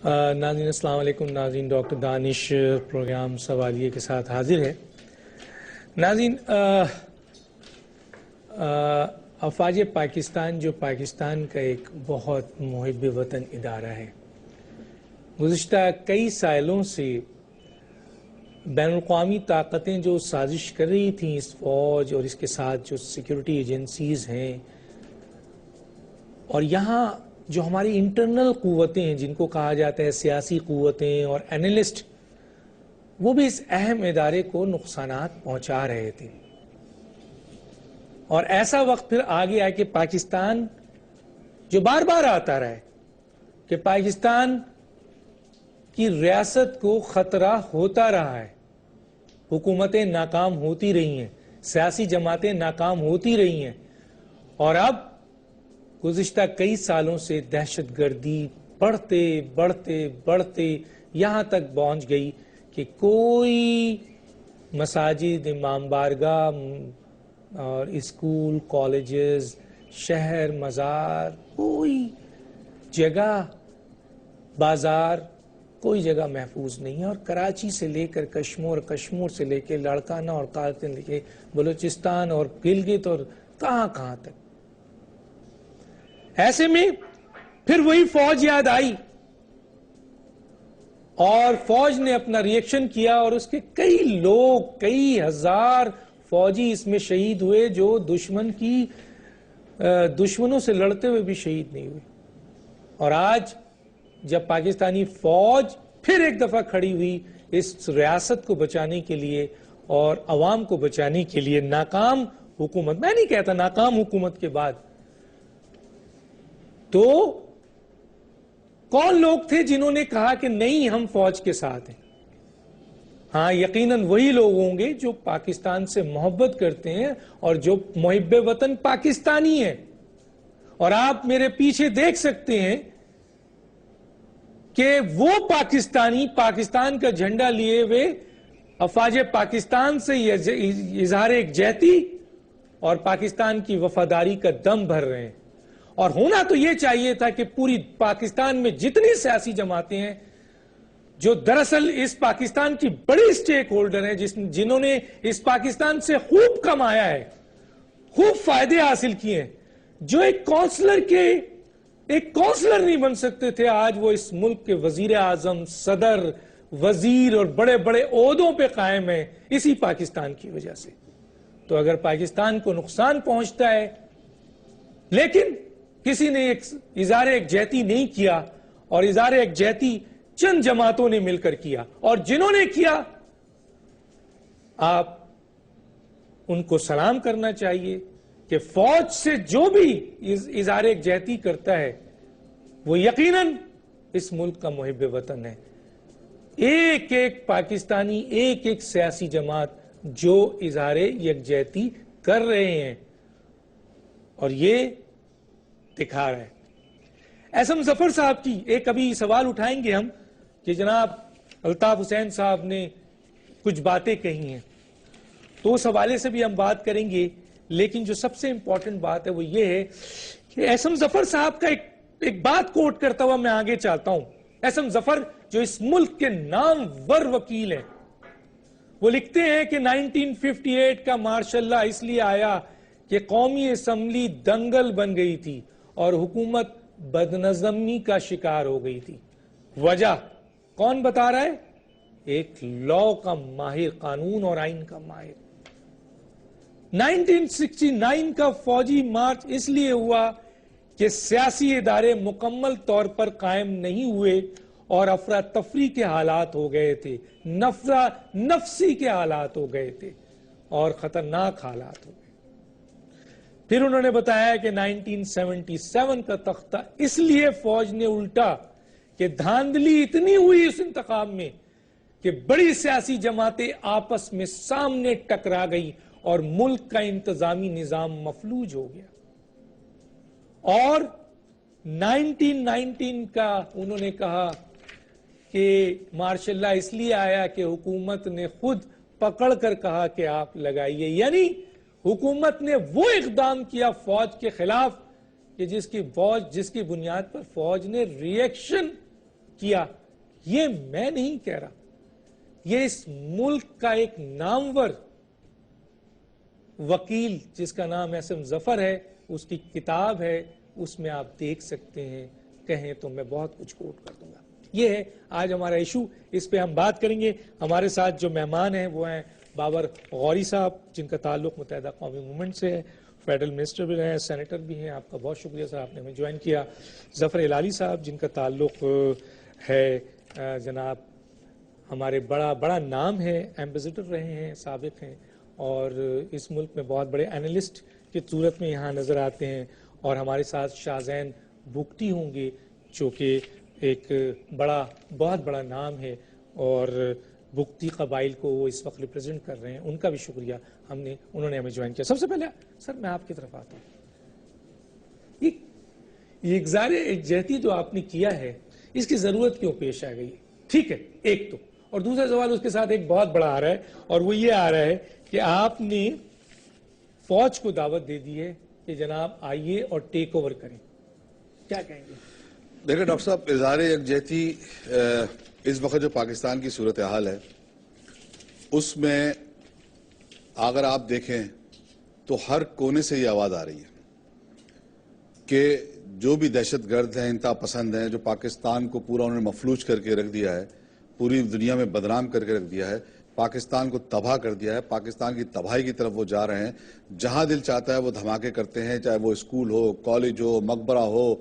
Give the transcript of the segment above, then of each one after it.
ناظرین السلام علیکم. ناظرین ڈاکٹر دانش پروگرام سوالیے کے ساتھ حاضر ہے. ناظرین افواج پاکستان جو پاکستان کا ایک بہت محب وطن ادارہ ہے، گزشتہ کئی سالوں سے بین الاقوامی طاقتیں جو سازش کر رہی تھیں اس فوج اور اس کے ساتھ جو سیکیورٹی ایجنسیز ہیں، اور یہاں جو ہماری انٹرنل قوتیں ہیں جن کو کہا جاتا ہے سیاسی قوتیں اور اینالسٹ، وہ بھی اس اہم ادارے کو نقصانات پہنچا رہے تھے. اور ایسا وقت پھر آگے آئے کہ پاکستان جو بار بار آتا رہا ہے کہ پاکستان کی ریاست کو خطرہ ہوتا رہا ہے، حکومتیں ناکام ہوتی رہی ہیں، سیاسی جماعتیں ناکام ہوتی رہی ہیں، اور اب گزشتہ کئی سالوں سے دہشت گردی بڑھتے بڑھتے بڑھتے یہاں تک پہنچ گئی کہ کوئی مساجد، امام بارگاہ اور اسکول، کالجز، شہر، مزار، کوئی جگہ، بازار، کوئی جگہ محفوظ نہیں ہے. اور کراچی سے لے کر کشمیر، کشمیر سے لے کے لاڑکانہ اور قادتن لے کے بلوچستان اور گلگت اور کہاں کہاں تک. ایسے میں پھر وہی فوج یاد آئی اور فوج نے اپنا ریئیکشن کیا، اور اس کے کئی لوگ، کئی ہزار فوجی اس میں شہید ہوئے جو دشمنوں سے لڑتے ہوئے بھی شہید نہیں ہوئے. اور آج جب پاکستانی فوج پھر ایک دفعہ کھڑی ہوئی اس ریاست کو بچانے کے لیے اور عوام کو بچانے کے لیے، ناکام حکومت، میں نہیں کہتا ناکام حکومت کے بعد، تو کون لوگ تھے جنہوں نے کہا کہ نہیں ہم فوج کے ساتھ ہیں؟ ہاں، یقیناً وہی لوگ ہوں گے جو پاکستان سے محبت کرتے ہیں اور جو محب وطن پاکستانی ہیں. اور آپ میرے پیچھے دیکھ سکتے ہیں کہ وہ پاکستانی پاکستان کا جھنڈا لیے ہوئے افواج پاکستان سے اظہار یکجہتی اور پاکستان کی وفاداری کا دم بھر رہے ہیں. اور ہونا تو یہ چاہیے تھا کہ پوری پاکستان میں جتنی سیاسی جماعتیں ہیں جو دراصل اس پاکستان کی بڑی سٹیک ہولڈر ہیں، جنہوں نے اس پاکستان سے خوب کمایا ہے، خوب فائدے حاصل کیے ہیں، جو ایک کونسلر نہیں بن سکتے تھے، آج وہ اس ملک کے وزیر اعظم، صدر، وزیر اور بڑے بڑے عہدوں پہ قائم ہیں اسی پاکستان کی وجہ سے. تو اگر پاکستان کو نقصان پہنچتا ہے لیکن کسی نے ایک اظہار یکجہتی نہیں کیا، اور اظہار یکجہتی چند جماعتوں نے مل کر کیا، اور جنہوں نے کیا آپ ان کو سلام کرنا چاہیے کہ فوج سے جو بھی اظہار یکجہتی کرتا ہے وہ یقیناً اس ملک کا محب وطن ہے. ایک ایک پاکستانی، ایک ایک سیاسی جماعت جو اظہار یکجہتی کر رہے ہیں اور یہ دکھا رہا ہے. احسن ظفر صاحب کی ایک ابھی سوال اٹھائیں گے ہم کہ جناب الطاف حسین صاحب نے کچھ باتیں کہی ہیں، تو اس حوالے سے بھی ہم بات کریں گے. لیکن جو سب سے امپورٹنٹ بات ہے وہ یہ ہے کہ احسن ظفر صاحب کا ایک بات کوٹ کرتا ہوا میں آگے چلتا ہوں. احسن ظفر جو اس ملک کے نامور وکیل ہیں، وہ لکھتے ہیں کہ 1958 کا مارشل اللہ اس لیے آیا کہ قومی اسمبلی دنگل بن گئی تھی اور حکومت بدنظمی کا شکار ہو گئی تھی. وجہ کون بتا رہا ہے؟ ایک لا کا ماہر، قانون اور آئین کا ماہر. 1969 کا فوجی مارچ اس لیے ہوا کہ سیاسی ادارے مکمل طور پر قائم نہیں ہوئے اور افراتفری کے حالات ہو گئے تھے، نفسی کے حالات ہو گئے تھے اور خطرناک حالات ہو گئے. پھر انہوں نے بتایا کہ 1977 کا تختہ اس لیے فوج نے الٹا کہ دھاندلی اتنی ہوئی اس انتخاب میں کہ بڑی سیاسی جماعتیں آپس میں سامنے ٹکرا گئی اور ملک کا انتظامی نظام مفلوج ہو گیا. اور 1919 کا انہوں نے کہا کہ مارشل اللہ اس لیے آیا کہ حکومت نے خود پکڑ کر کہا کہ آپ لگائیے، یعنی حکومت نے وہ اقدام کیا فوج کے خلاف کہ جس کی بنیاد پر فوج نے ریئیکشن کیا، یہ میں نہیں کہہ رہا، یہ اس ملک کا ایک نامور وکیل جس کا نام احسن ظفر ہے، اس کی کتاب ہے، اس میں آپ دیکھ سکتے ہیں، کہیں تو میں بہت کچھ کوٹ کر دوں گا۔ یہ ہے آج ہمارا ایشو، اس پہ ہم بات کریں گے۔ ہمارے ساتھ جو مہمان ہیں وہ ہیں بابر غوری صاحب، جن کا تعلق متحدہ قومی موومنٹ سے ہے، فیڈرل منسٹر بھی ہیں، سینیٹر بھی ہیں، آپ کا بہت شکریہ سر، آپ نے ہمیں جوائن کیا۔ ظفر ہلالی صاحب، جن کا تعلق ہے جناب ہمارے بڑا نام ہے، ایمبیسڈر رہے ہیں، سابق ہیں، اور اس ملک میں بہت بڑے اینالسٹ کی صورت میں یہاں نظر آتے ہیں، اور ہمارے ساتھ شاہزین بگٹی ہوں گے جو کہ ایک بہت بڑا نام ہے، اور بگٹی قبائل کو وہ اس وقت ریپرزینٹ کر رہے ہیں، ان کا بھی شکریہ، انہوں نے ہمیں جوائن کیا۔ سب سے پہلے سر میں آپ کی طرف آتا ہوں، یہ اظہار یکجہتی جو آپ نے کیا ہے، اس کی ضرورت کیوں پیش آ گئی؟ ٹھیک ہے، ایک تو، اور دوسرا سوال اس کے ساتھ ایک بہت بڑا آ رہا ہے، اور وہ یہ آ رہا ہے کہ آپ نے فوج کو دعوت دے دی ہے کہ جناب آئیے اور ٹیک اوور کریں، کیا کہیں گے؟ دیکھیں ڈاکٹر صاحب، اظہار یکجہتی اس وقت جو پاکستان کی صورتحال ہے اس میں اگر آپ دیکھیں تو ہر کونے سے یہ آواز آ رہی ہے کہ جو بھی دہشت گرد ہیں، انتہا پسند ہیں، جو پاکستان کو پورا انہوں نے مفلوج کر کے رکھ دیا ہے، پوری دنیا میں بدنام کر کے رکھ دیا ہے، پاکستان کو تباہ کر دیا ہے، پاکستان کی تباہی کی طرف وہ جا رہے ہیں، جہاں دل چاہتا ہے وہ دھماکے کرتے ہیں، چاہے وہ اسکول ہو، کالج ہو، مقبرہ ہو،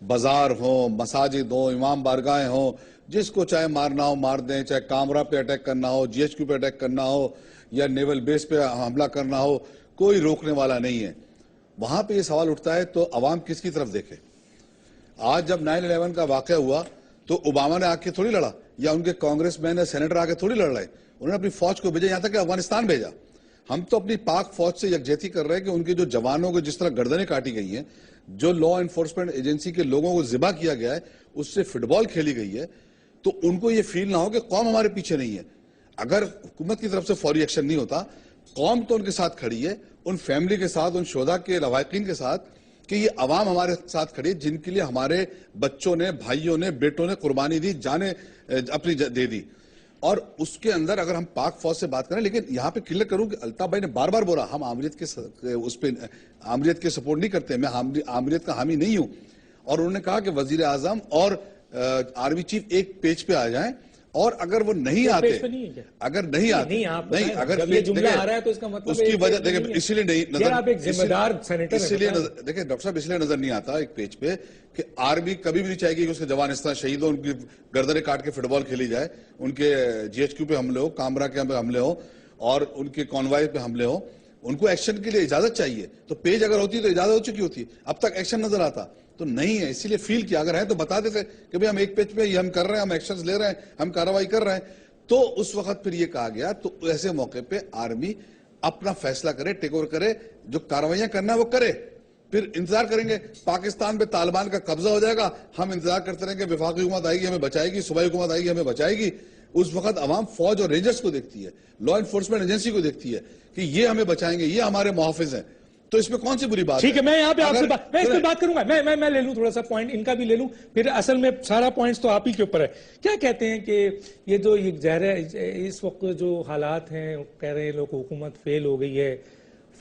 بازار ہوں، مساجد ہوں، امام بارگاہیں ہوں، جس کو چاہے مارنا ہو مار دیں، چاہے کامرہ پہ اٹیک کرنا ہو، جی ایچ کیو پہ اٹیک کرنا ہو، یا نیول بیس پہ حملہ کرنا ہو، کوئی روکنے والا نہیں ہے۔ وہاں پہ یہ سوال اٹھتا ہے تو عوام کس کی طرف دیکھے؟ آج جب 9/11 کا واقعہ ہوا تو اوباما نے آ کے تھوڑی لڑا، یا ان کے کانگریس مین یا سینیٹر آ کے تھوڑی لڑ رہے، انہوں نے اپنی فوج کو بھیجا، یہاں تک کہ افغانستان بھیجا۔ ہم تو اپنی پاک فوج سے یکجہتی کر رہے ہیں کہ ان کے جو جوانوں کو جس طرح گردنیں کاٹی گئی ہیں، جو لا انفورسمنٹ ایجنسی کے لوگوں کو ذبح کیا گیا ہے، اس سے فٹ بال کھیلی گئی ہے، تو ان کو یہ فیل نہ ہو کہ قوم ہمارے پیچھے نہیں ہے۔ اگر حکومت کی طرف سے فوری ایکشن نہیں ہوتا، قوم تو ان کے ساتھ کھڑی ہے، ان فیملی کے ساتھ، ان شہداء کے لواحقین کے ساتھ، کہ یہ عوام ہمارے ساتھ کھڑی ہے جن کے لیے ہمارے بچوں نے، بھائیوں نے، بیٹوں نے قربانی دی، جانیں اپنی دے دی۔ اور اس کے اندر اگر ہم پاک فوج سے بات کریں، لیکن یہاں پہ کلیئر کروں کہ الطاف بھائی نے بار بار بولا ہم آمریت کے سپورٹ نہیں کرتے، میں آمریت کا حامی نہیں ہوں، اور انہوں نے کہا کہ وزیر اعظم اور آرمی چیف ایک پیج پہ آ جائیں، اور اگر وہ نہیں آتے، اگر نہیں آتے، نہیں، اگر جب یہ جملہ آ رہا ہے تو اس کا مطلب اس کی وجہ دیکھیں، اسی لیے نہیں نظر، آپ ایک ذمہ دار سینیٹر ہیں، اسی لیے دیکھیں ڈاکٹر صاحب، اس لیے نظر نہیں آتا ایک پیج پہ کہ آرمی کبھی بھی نہیں چاہے گی کہ اس کے جوان اس طرح شہید ہو، ان کی گردنیں کاٹ کے فٹ بال کھیلی جائے، ان کے جی ایچ کیو پہ حملے ہو، کامرہ کے حملے ہو، اور ان کے کانوائے پہ حملے ہو۔ ان کو ایکشن کے لیے اجازت چاہیے، تو پیج اگر ہوتی تو اجازت ہو چکی ہوتی، اب تک ایکشن نظر آتا تو نہیں ہے۔ اسی لیے فیل کیا، اگر ہے تو بتا دیتے کہ بھئی ہم ایک پیج پہ یہ ہم کر رہے ہیں، ہم ایکشنز لے رہے ہیں، ہم کارروائی کر رہے ہیں، تو اس وقت پھر یہ کہا گیا۔ تو ایسے موقع پہ آرمی اپنا فیصلہ کرے، ٹیک اوور کرے، جو کارروائیاں کرنا ہے وہ کرے، پھر انتظار کریں گے۔ پاکستان پہ طالبان کا قبضہ ہو جائے گا، ہم انتظار کرتے رہیں گے، وفاقی حکومت آئے گی ہمیں بچائے گی، صوبائی حکومت آئے گی ہمیں بچائے گی۔ اس وقت عوام فوج اور رینجرز کو دیکھتی ہے، لا انفورسمنٹ ایجنسی کو دیکھتی ہے کہ یہ ہمیں بچائیں گے، یہ ہمارے محافظ ہیں، تو اس میں کون سی بری بات ہے؟ ٹھیک ہے، میں یہاں پہ آپ سے میں اس پہ بات کروں گا، میں لے لوں تھوڑا سا پوائنٹ ان کا بھی لے لوں، پھر اصل میں سارا پوائنٹس تو آپ ہی کے اوپر ہے۔ کیا کہتے ہیں کہ یہ جو اس وقت جو حالات ہیں، کہہ رہے ہیں لوگ حکومت فیل ہو گئی ہے،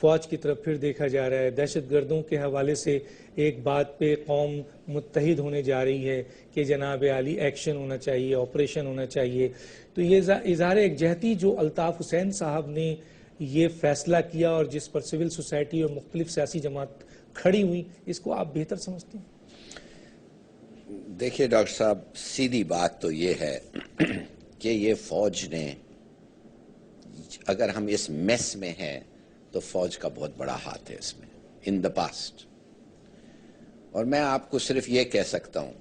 فوج کی طرف پھر دیکھا جا رہا ہے، دہشت گردوں کے حوالے سے ایک بات پہ قوم متحد ہونے جا رہی ہے کہ جناب عالی ایکشن ہونا چاہیے، آپریشن ہونا چاہیے، تو یہ اظہار یکجہتی جو الطاف حسین صاحب نے یہ فیصلہ کیا اور جس پر سول سوسائٹی اور مختلف سیاسی جماعت کھڑی ہوئی، اس کو آپ بہتر سمجھتے ہیں؟ دیکھیے ڈاکٹر صاحب، سیدھی بات تو یہ ہے کہ یہ فوج نے، اگر ہم اس میس میں ہیں تو فوج کا بہت بڑا ہاتھ ہے اس میں، ان دا پاسٹ۔ اور میں آپ کو صرف یہ کہہ سکتا ہوں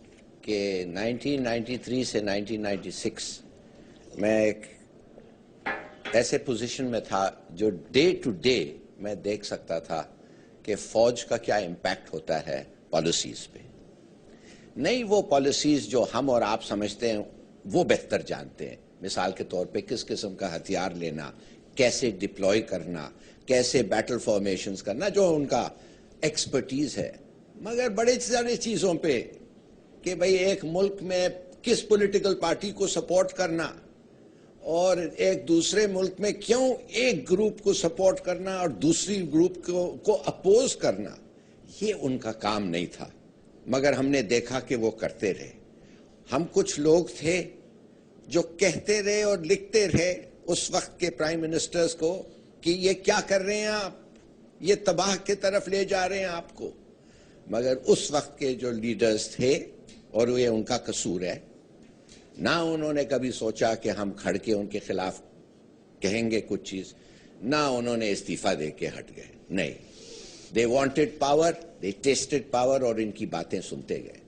کہ 1993 سے 1996 میں ایک ایسے پوزیشن میں تھا جو ڈے ٹو ڈے میں دیکھ سکتا تھا کہ فوج کا کیا امپیکٹ ہوتا ہے پالیسیز پہ۔ نہیں وہ پالیسیز جو ہم اور آپ سمجھتے ہیں وہ بہتر جانتے ہیں، مثال کے طور پہ کس قسم کا ہتھیار لینا، کیسے ڈپلوائے کرنا، کیسے بیٹل فارمیشنز کرنا، جو ان کا ایکسپرٹیز ہے، مگر بڑے سارے چیزوں پہ کہ بھئی ایک ملک میں کس پولیٹیکل پارٹی کو سپورٹ کرنا اور ایک دوسرے ملک میں کیوں ایک گروپ کو سپورٹ کرنا اور دوسری گروپ کو اپوز کرنا، یہ ان کا کام نہیں تھا، مگر ہم نے دیکھا کہ وہ کرتے رہے۔ ہم کچھ لوگ تھے جو کہتے رہے اور لکھتے رہے اس وقت کے پرائم منسٹرز کو کہ یہ کیا کر رہے ہیں آپ، یہ تباہ کی طرف لے جا رہے ہیں آپ کو، مگر اس وقت کے جو لیڈرز تھے، اور یہ ان کا قصور ہے، نہ انہوں نے کبھی سوچا کہ ہم کھڑ کے ان کے خلاف کہیں گے کچھ چیز، نہ انہوں نے استعفیٰ دے کے ہٹ گئے، نہیں، they wanted power, they tasted power اور ان کی باتیں سنتے گئے۔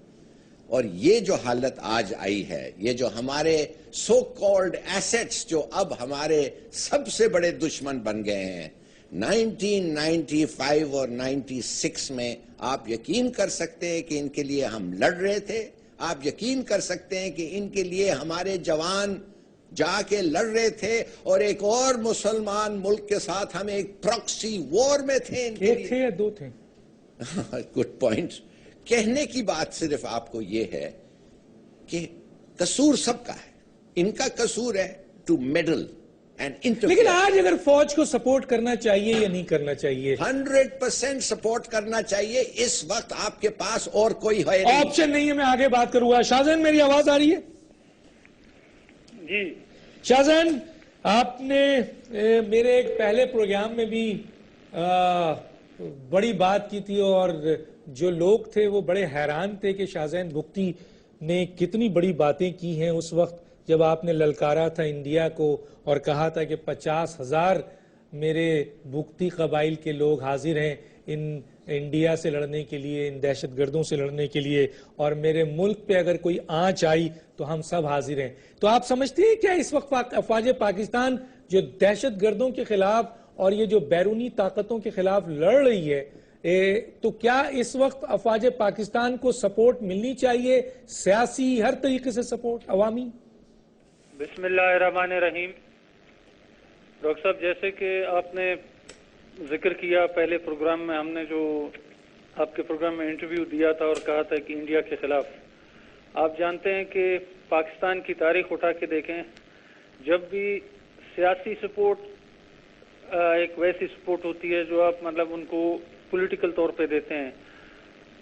اور یہ جو حالت آج آئی ہے، یہ جو ہمارے سو کالڈ ایسٹس جو اب ہمارے سب سے بڑے دشمن بن گئے ہیں، 1995 اور 96 میں آپ یقین کر سکتے ہیں کہ ان کے لیے ہم لڑ رہے تھے، آپ یقین کر سکتے ہیں کہ ان کے لیے ہمارے جوان جا کے لڑ رہے تھے، اور ایک اور مسلمان ملک کے ساتھ ہم ایک پراکسی وار میں تھے ان کے لیے۔ ایک تھے یا دو تھے؟ Good point. کہنے کی بات صرف آپ کو یہ ہے کہ قصور سب کا ہے، ان کا قصور ہے ٹو میڈل اینڈ انٹرفیئر۔ لیکن آج اگر فوج کو سپورٹ کرنا چاہیے یا نہیں کرنا چاہیے؟ 100% سپورٹ کرنا چاہیے، اس وقت آپ کے پاس اور کوئی ہے نہیں، آپشن نہیں ہے۔ میں آگے بات کروں گا۔ شاہزین، میری آواز آ رہی ہے؟ جی شاہزین، آپ نے میرے ایک پہلے پروگرام میں بھی بڑی بات کی تھی، اور جو لوگ تھے وہ بڑے حیران تھے کہ شاہزین بگٹی نے کتنی بڑی باتیں کی ہیں اس وقت جب آپ نے للکارا تھا انڈیا کو اور کہا تھا کہ 50,000 میرے بگٹی قبائل کے لوگ حاضر ہیں ان انڈیا سے لڑنے کے لیے، ان دہشت گردوں سے لڑنے کے لیے، اور میرے ملک پہ اگر کوئی آنچ آئی تو ہم سب حاضر ہیں۔ تو آپ سمجھتے ہیں کیا اس وقت افواج پاکستان جو دہشت گردوں کے خلاف اور یہ جو بیرونی طاقتوں کے خلاف لڑ رہی ہے، تو کیا اس وقت افواج پاکستان کو سپورٹ ملنی چاہیے، سیاسی ہر طریقے سے سپورٹ، عوامی؟ بسم اللہ الرحمن الرحیم۔ ڈاکٹر صاحب، جیسے کہ آپ نے ذکر کیا پہلے پروگرام میں، ہم نے جو آپ کے پروگرام میں انٹرویو دیا تھا اور کہا تھا کہ انڈیا کے خلاف، آپ جانتے ہیں کہ پاکستان کی تاریخ اٹھا کے دیکھیں، جب بھی سیاسی سپورٹ ایک ویسی سپورٹ ہوتی ہے جو آپ مطلب ان کو پولیٹیکل طور پہ دیتے ہیں،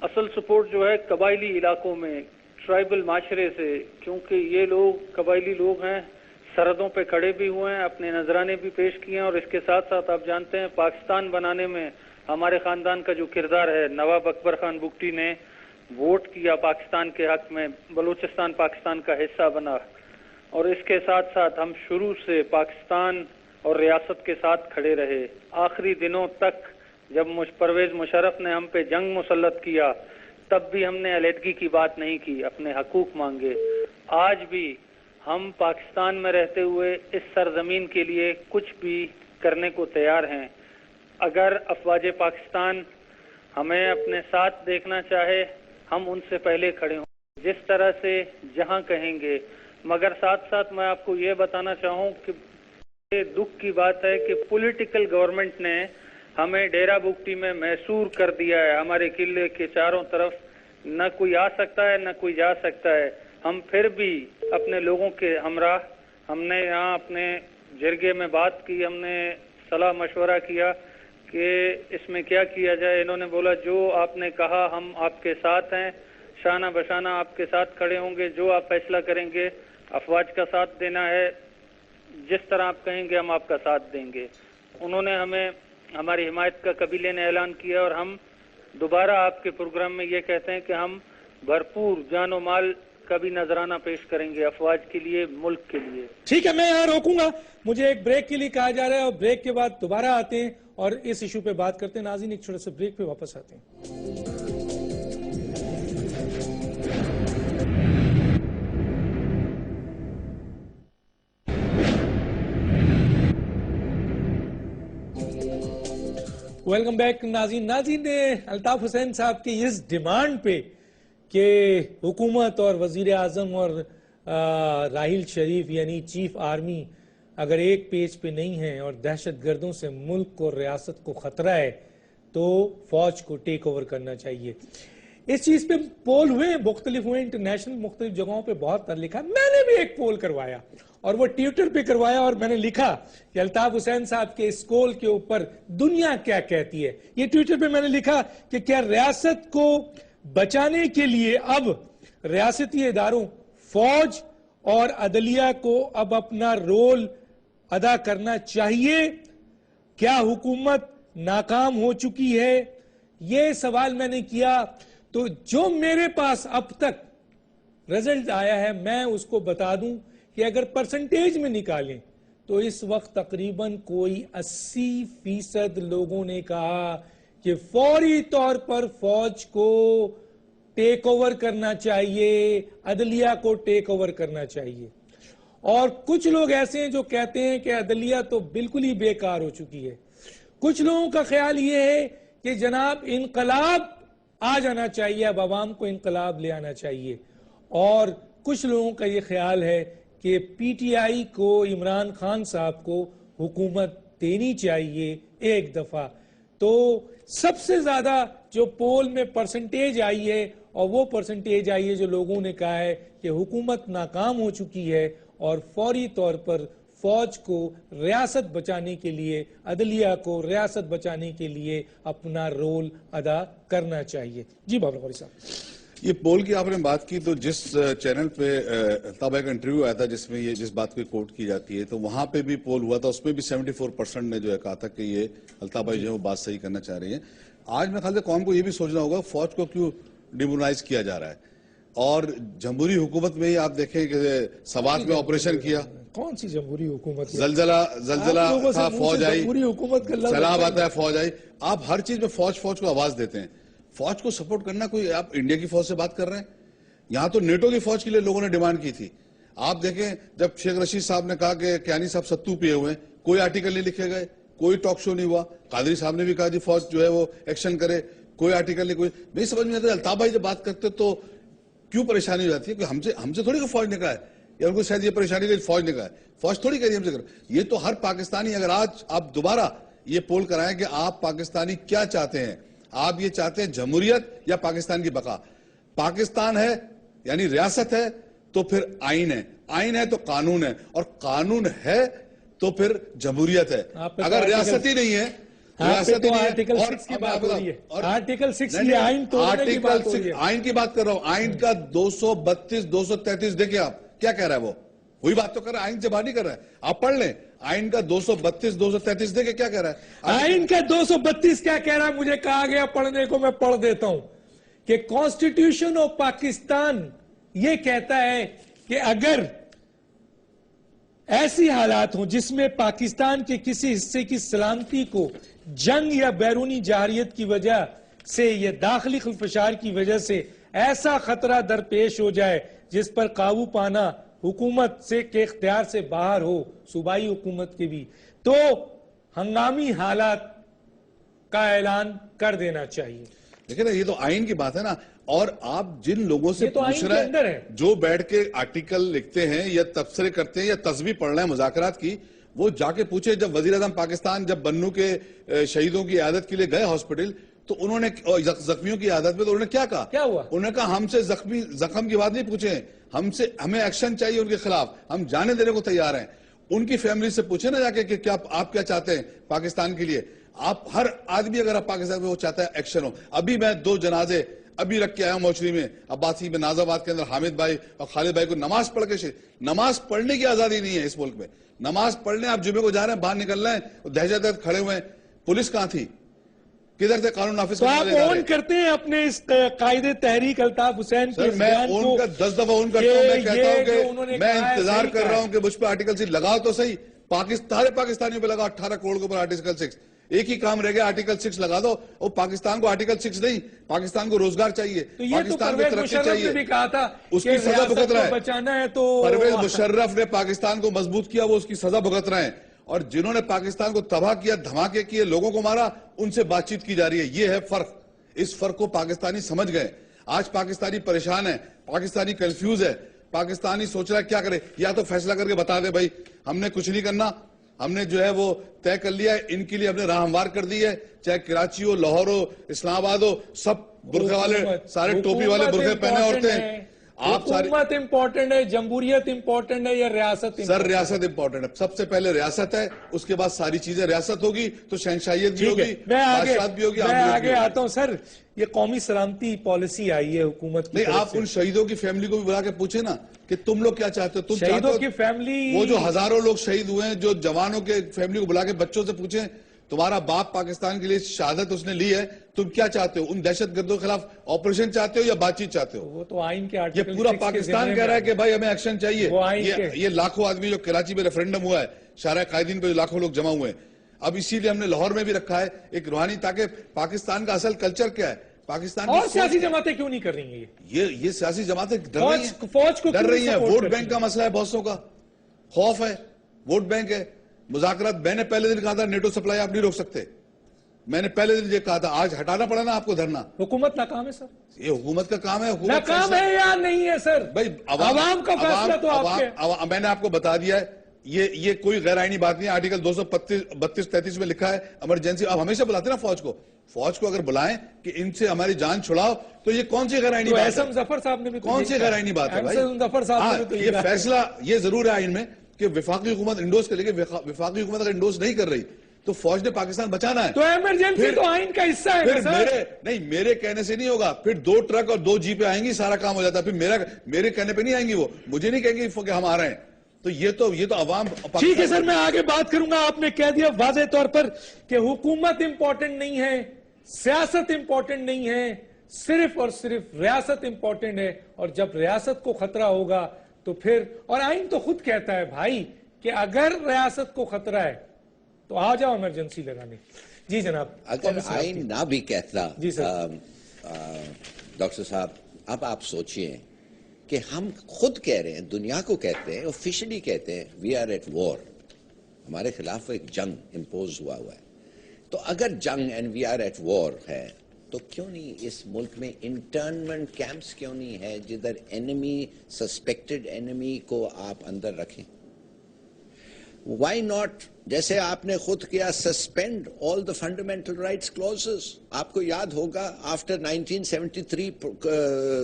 اصل سپورٹ جو ہے قبائلی علاقوں میں، ٹرائبل معاشرے سے، کیونکہ یہ لوگ قبائلی لوگ ہیں، سرحدوں پہ کھڑے بھی ہوئے ہیں، اپنے نذرانے بھی پیش کیے ہیں، اور اس کے ساتھ ساتھ آپ جانتے ہیں پاکستان بنانے میں ہمارے خاندان کا جو کردار ہے، نواب اکبر خان بگٹی نے ووٹ کیا پاکستان کے حق میں، بلوچستان پاکستان کا حصہ بنا، اور اس کے ساتھ ساتھ ہم شروع سے پاکستان اور ریاست کے ساتھ کھڑے رہے، آخری دنوں تک۔ جب پرویز مشرف نے ہم پہ جنگ مسلط کیا تب بھی ہم نے علیحدگی کی بات نہیں کی، اپنے حقوق مانگے۔ آج بھی ہم پاکستان میں رہتے ہوئے اس سرزمین کے لیے کچھ بھی کرنے کو تیار ہیں۔ اگر افواج پاکستان ہمیں اپنے ساتھ دیکھنا چاہے، ہم ان سے پہلے کھڑے ہوں جس طرح سے جہاں کہیں گے، مگر ساتھ ساتھ میں آپ کو یہ بتانا چاہوں کہ یہ دکھ کی بات ہے کہ پولیٹیکل گورنمنٹ نے ہمیں ڈیرہ بگٹی میں محصور کر دیا ہے، ہمارے قلعے کے چاروں طرف نہ کوئی آ سکتا ہے نہ کوئی جا سکتا ہے۔ ہم پھر بھی اپنے لوگوں کے ہمراہ، ہم نے یہاں اپنے جرگے میں بات کی، ہم نے صلاح مشورہ کیا کہ اس میں کیا کیا جائے۔ انہوں نے بولا جو آپ نے کہا ہم آپ کے ساتھ ہیں، شانہ بشانہ آپ کے ساتھ کھڑے ہوں گے، جو آپ فیصلہ کریں گے، افواج کا ساتھ دینا ہے، جس طرح آپ کہیں گے ہم آپ کا ساتھ دیں گے۔ انہوں نے ہمیں ہماری حمایت کا قبیلے نے اعلان کیا، اور ہم دوبارہ آپ کے پروگرام میں یہ کہتے ہیں کہ ہم بھرپور جان و مال کا بھی نذرانہ پیش کریں گے افواج کے لیے، ملک کے لیے۔ ٹھیک ہے، میں یہاں روکوں گا، مجھے ایک بریک کے لیے کہا جا رہا ہے، اور بریک کے بعد دوبارہ آتے ہیں اور اس ایشو پہ بات کرتے ہیں۔ ناظرین، ایک چھوٹے سے بریک پہ واپس آتے ہیں۔ ویلکم بیک ناظرین۔ الطاف حسین صاحب کی اس ڈیمانڈ پہ کہ حکومت اور وزیر اعظم اور راحیل شریف یعنی چیف آرمی اگر ایک پیج پہ نہیں ہیں اور دہشت گردوں سے ملک اور ریاست کو خطرہ ہے تو فوج کو ٹیک اوور کرنا چاہیے۔ اس چیز پہ پول ہوئے مختلف ہوئے انٹرنیشنل مختلف جگہوں پہ بہت لکھا. میں نے بھی ایک پول کروایا اور وہ ٹویٹر پہ کروایا اور میں نے لکھا کہ الطاف حسین صاحب کے اس کول کے اوپر دنیا کیا کہتی ہے. یہ ٹویٹر پہ میں نے لکھا کہ کیا ریاست کو بچانے کے لیے اب ریاستی اداروں فوج اور عدلیہ کو اب اپنا رول ادا کرنا چاہیے؟ کیا حکومت ناکام ہو چکی ہے؟ یہ سوال میں نے کیا. تو جو میرے پاس اب تک رزلٹ آیا ہے میں اس کو بتا دوں کہ اگر پرسنٹیج میں نکالیں تو اس وقت تقریباً کوئی 80% لوگوں نے کہا کہ فوری طور پر فوج کو ٹیک اوور کرنا چاہیے, عدلیہ کو ٹیک اوور کرنا چاہیے. اور کچھ لوگ ایسے ہیں جو کہتے ہیں کہ عدلیہ تو بالکل ہی بیکار ہو چکی ہے. کچھ لوگوں کا خیال یہ ہے کہ جناب انقلاب آ جانا چاہیے, اب عوام کو انقلاب لے آنا چاہیے. اور کچھ لوگوں کا یہ خیال ہے کہ پی ٹی آئی کو عمران خان صاحب کو حکومت دینی چاہیے ایک دفعہ. تو سب سے زیادہ جو پول میں پرسنٹیج آئی ہے اور وہ پرسنٹیج آئی ہے جو لوگوں نے کہا ہے کہ حکومت ناکام ہو چکی ہے اور فوری طور پر فوج کو ریاست بچانے کے لیے, عدلیہ کو ریاست بچانے کے لیے اپنا رول ادا کرنا چاہیے. جی بابر غوری صاحب, یہ پول کی آپ نے بات کی تو جس چینل پہ الطاف بھائی کا انٹرویو آیا تھا جس میں یہ جس بات کو کوٹ کی جاتی ہے تو وہاں پہ بھی پول ہوا تھا, اس میں بھی 74% نے جو ہے کہا تھا کہ یہ الطاف بھائی جو ہے وہ بات صحیح کرنا چاہ رہی ہیں. آج میں خیال سے قوم کو یہ بھی سوچنا ہوگا فوج کو کیوں ڈیمونائز کیا جا رہا ہے. اور جمہوری حکومت میں ہی آپ دیکھیں کہ سوات میں آپریشن کیا, کون سی جمہوری حکومت, زلزلہ تھا فوج آئی, جمہوری حکومت کا سیلاب آتا ہے فوج آئی. آپ ہر چیز میں فوج کو آواز دیتے ہیں. فوج کو سپورٹ کرنا کوئی آپ انڈیا کی فوج سے بات کر رہے ہیں؟ یہاں تو نیٹو کی فوج کے لیے لوگوں نے ڈیمانڈ کی تھی. آپ دیکھیں جب شیخ رشید صاحب نے کہا کہ کیانی صاحب ستو پیے ہوئے ہیں, کوئی آرٹیکل نہیں لکھے گئے, کوئی ٹاک شو نہیں ہوا. قادری صاحب نے بھی کہا جی فوج جو ہے وہ ایکشن کرے, کوئی آرٹیکل نہیں, کوئی نہیں سمجھ میں آتا. الطاف بھائی جب بات کرتے تو کیوں پریشانی ہو جاتی ہے کہ ہم سے تھوڑی کہ فوج نے کہا ہے, یا ان کو شاید یہ پریشانی کہ فوج نے کہا ہے. فوج تھوڑی کہہ رہی ہے ہم سے کر. یہ تو ہر پاکستانی, اگر آج آپ دوبارہ یہ پول کرائیں کہ آپ پاکستانی کیا چاہتے ہیں, آپ یہ چاہتے ہیں جمہوریت یا پاکستان کی بقا. پاکستان ہے یعنی ریاست ہے تو پھر آئین ہے, آئین ہے تو قانون ہے, اور قانون ہے تو پھر جمہوریت ہے. اگر ریاست ہی نہیں ہے, آرٹیکل 6 کی بات ہو رہی ہے, آرٹیکل 6 یہ آئین توڑنے کی بات ہو رہی ہے. آئین کی بات کر رہا ہوں, آئین کا 232 233 دیکھیں آپ کیا کہہ رہا ہے, وہ وہی بات تو کر رہا ہے, آئین سے باہر نہیں کر رہا ہے. آپ پڑھ لیں آئین کا 232 233 دیکھیں کیا کہہ رہا ہے. آئین کا 232 کیا کہہ رہا ہے, مجھے کہا گیا پڑھنے کو, میں پڑھ دیتا ہوں کہ کانسٹیٹیوشن آف پاکستان یہ کہتا ہے کہ اگر ایسی حالات ہوں جس میں پاکستان کے کسی حصے کی سلامتی کو جنگ یا بیرونی جارحیت کی وجہ سے یا داخلی خلفشار کی وجہ سے ایسا خطرہ درپیش ہو جائے جس پر قابو پانا حکومت سے کے اختیار سے باہر ہو, صوبائی حکومت کے بھی, تو ہنگامی حالات کا اعلان کر دینا چاہیے. لیکن یہ تو آئین کی بات ہے نا. اور آپ جن لوگوں سے پوچھ رہے ہیں جو بیٹھ کے آرٹیکل لکھتے ہیں یا تبصرے کرتے ہیں یا تصویر پڑھ رہے ہیں مذاکرات کی, وہ جا کے پوچھے جب وزیر اعظم پاکستان جب بنو کے شہیدوں کی عیادت کے لیے گئے ہاسپٹل تو انہوں نے زخمیوں کی عیادت میں تو انہوں نے کیا کہا, کیا ہوا؟ انہوں نے کہا ہم سے زخم کی بات نہیں پوچھیں, ہمیں ایکشن چاہیے ان کے خلاف, ہم جانے دینے کو تیار ہیں. ان کی فیملی سے پوچھیں نا جا کے کہ کیا آپ کیا چاہتے ہیں پاکستان کے لیے. آپ ہر آدمی اگر آپ پاکستان میں وہ چاہتا ہے ایکشن ہو. ابھی میں 2 جنازے ابھی رکھ کے آیا ہوں موچری میں, عباسی میں, ناز آباد کے اندر حامد بھائی اور خالد بھائی کو نماز پڑھ کے نماز پڑھنے کی آزادی نہیں ہے اس ملک میں. نماز پڑھنے آپ جمعے کو جا رہے ہیں, باہر نکل رہے ہیں, دہشت گرد کھڑے ہوئے ہیں, پولیس کہاں تھی, کدھر سے قانون نافذ تو آپ اون کرتے ہیں اپنے اس قائد تحریک الطاف حسین کے میں ان کا 10 دفعہ اون کرتا ہوں. میں کہتا ہوں کہ میں انتظار کر رہا ہوں کہ مجھ پہ آرٹیکل 6 لگاؤ تو صحیح. سارے پاکستانیوں پہ لگا 18 کروڑ کے اوپر آرٹیکل 6. ایک ہی کام رہ گیا, آرٹیکل 6 لگا دو. اور پاکستان کو آرٹیکل 6 نہیں, پاکستان کو روزگار چاہیے, پاکستان کو ترقی چاہیے. اس کی سزا بھگت رہا ہے. پرویز مشرف نے پاکستان کو مضبوط کیا, وہ اس کی سزا بھگت رہے ہیں. اور جنہوں نے پاکستان کو تباہ کیا, دھماکے کیے, لوگوں کو مارا, ان سے بات چیت کی جا رہی ہے. یہ ہے فرق. اس فرق کو پاکستانی سمجھ گئے. آج پاکستانی پریشان ہے, پاکستانی کنفیوز ہے, پاکستانی سوچ رہا ہے کیا کرے. یا تو فیصلہ کر کے بتا دے بھائی ہم نے کچھ نہیں کرنا, ہم نے جو ہے وہ طے کر لیا ہے, ان کے لیے ہم نے راہ ہموار کر دی ہے, چاہے کراچی ہو, لاہور ہو, اسلام آباد ہو, سب برقعے والے, سارے ٹوپی والے برقعے پہنے عورتیں ہیں. آپ حکومت امپورٹنٹ ہے, جمہوریت امپورٹنٹ ہے یا ریاست؟ سر ریاست امپورٹنٹ ہے, سب سے پہلے ریاست ہے, اس کے بعد ساری چیزیں. ریاست ہوگی تو شہنشاہیت بھی ہوگی, بادشاہت بھی ہوگی. میں آگے آتا ہوں سر. یہ قومی سلامتی پالیسی آئی ہے حکومت کی. نہیں, آپ ان شہیدوں کی فیملی کو بھی بلا کے پوچھیں نا کہ تم لوگ کیا چاہتے ہو. تم شہیدوں کی فیملی, وہ جو ہزاروں لوگ شہید ہوئے ہیں, جو جوانوں کے فیملی کو بلا کے بچوں سے پوچھیں, تمہارا باپ پاکستان کے لیے شہادت اس نے لی ہے, تم کیا چاہتے ہو؟ ان دہشت گردوں کے خلاف آپریشن چاہتے ہو یا بات چیت چاہتے ہو؟ وہ تو آئین کے یہ پورا پاکستان کہہ رہا ہے کہ بھائی ہمیں ایکشن چاہیے. یہ لاکھوں آدمی جو کراچی میں ریفرنڈم ہوا ہے, شارع قائدین پہ جو لاکھوں لوگ جمع ہوئے ہیں, اب اسی لیے ہم نے لاہور میں بھی رکھا ہے ایک روحانی, تاکہ پاکستان کا اصل کلچر کیا ہے, پاکستان اور سیاسی جماعتیں کیوں نہیں کر رہی ہیں یہ سیاسی جماعتیں فوج کو ڈر رہی ہیں. ووٹ بینک کا مسئلہ ہے, بہت سو کا خوف ہے, ووٹ بینک ہے, مذاکرات. میں نے پہلے دن کہا تھا نیٹو سپلائی آپ نہیں روک سکتے, میں نے پہلے دن یہ کہا تھا, آج ہٹانا پڑا نا آپ کو دھرنا. حکومت ناکام ہے سر, یہ حکومت کا کام ہے. ناکام ہے یا نہیں ہے سر؟ بھائی عوام کا فیصلہ تو آپ کے. میں نے آپ کو بتا دیا ہے, یہ کوئی غیر آئینی بات نہیں ہے. آرٹیکل 232-33 میں لکھا ہے ایمرجنسی. آپ ہمیشہ بلاتے نا فوج کو اگر بلائیں کہ ان سے ہماری جان چھڑاؤ, تو یہ کون سی غیر آئینی بات ہے؟ احسن ظفر صاحب نے بھی کون سی غیر آئینی بات ہے بھائی؟ احسن ظفر صاحب نے بھی یہ فیصلہ یہ ضرور ہے آئین میں کہ وفاقی حکومت انڈوز کرے گی. وفاقی حکومت اگر انڈوز نہیں کر رہی تو فوج نے پاکستان بچانا ہے. تو ایمرجنسی تو آئین کا حصہ ہے پھر میرے کہنے سے نہیں ہوگا. پھر 2 ٹرک اور 2 جیپیں آئیں گی, سارا کام ہو جاتا ہے. پھر میرے کہنے پہ نہیں آئیں گی, وہ مجھے نہیں کہیں گے کہ ہم آ رہے ہیں. تو یہ تو عوام. ٹھیک ہے سر, میں آگے بات کروں گا. آپ نے کہہ دیا واضح طور پر کہ حکومت امپورٹنٹ نہیں ہے, سیاست امپورٹنٹ نہیں ہے, صرف اور صرف ریاست امپورٹنٹ ہے. اور جب ریاست کو خطرہ ہوگا تو پھر, اور آئین تو خود کہتا ہے بھائی کہ اگر ریاست کو خطرہ ہے تو آ جاؤ ایمرجنسی لگانے. جی جناب. اگر آئین نہ بھی کہتا جی سر. ڈاکٹر صاحب, اب آپ سوچئے کہ ہم خود کہہ رہے ہیں, دنیا کو کہتے ہیں, آفیشلی کہتے ہیں وی آر ایٹ وار, ہمارے خلاف ایک جنگ امپوز ہوا ہے. تو اگر جنگ اینڈ وی آر ایٹ وار ہے, تو کیوں نہیں اس ملک میں انٹرنمنٹ کیمپس کیوں نہیں ہے جدھر انیمی, سسپیکٹڈ انیمی کو آپ اندر رکھیں؟ وائی ناٹ, جیسے آپ نے خود کیا, suspend all the fundamental rights clauses. آپ کو یاد ہوگا آفٹر 1973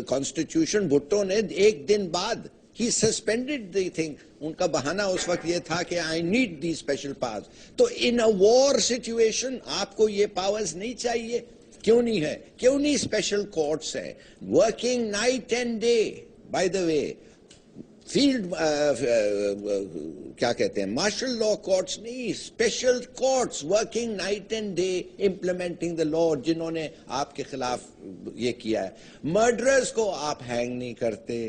کانسٹیٹیوشن, بھٹو نے ایک دن بعد ہی سسپینڈڈ دی تھنگ. ان کا بہانہ اس وقت یہ تھا کہ I need the special powers. تو ان اے وار سچویشن آپ کو یہ پاورز نہیں چاہیے؟ کیوں نہیں ہے؟ کیوں نہیں اسپیشل کورٹس ہے working night and day? By the way field کیا کہتے ہیں, مارشل لا کورٹس نہیں, special courts working night and day implementing the law, جنہوں نے آپ کے خلاف یہ کیا ہے. مرڈررز کو آپ ہینگ نہیں کرتے,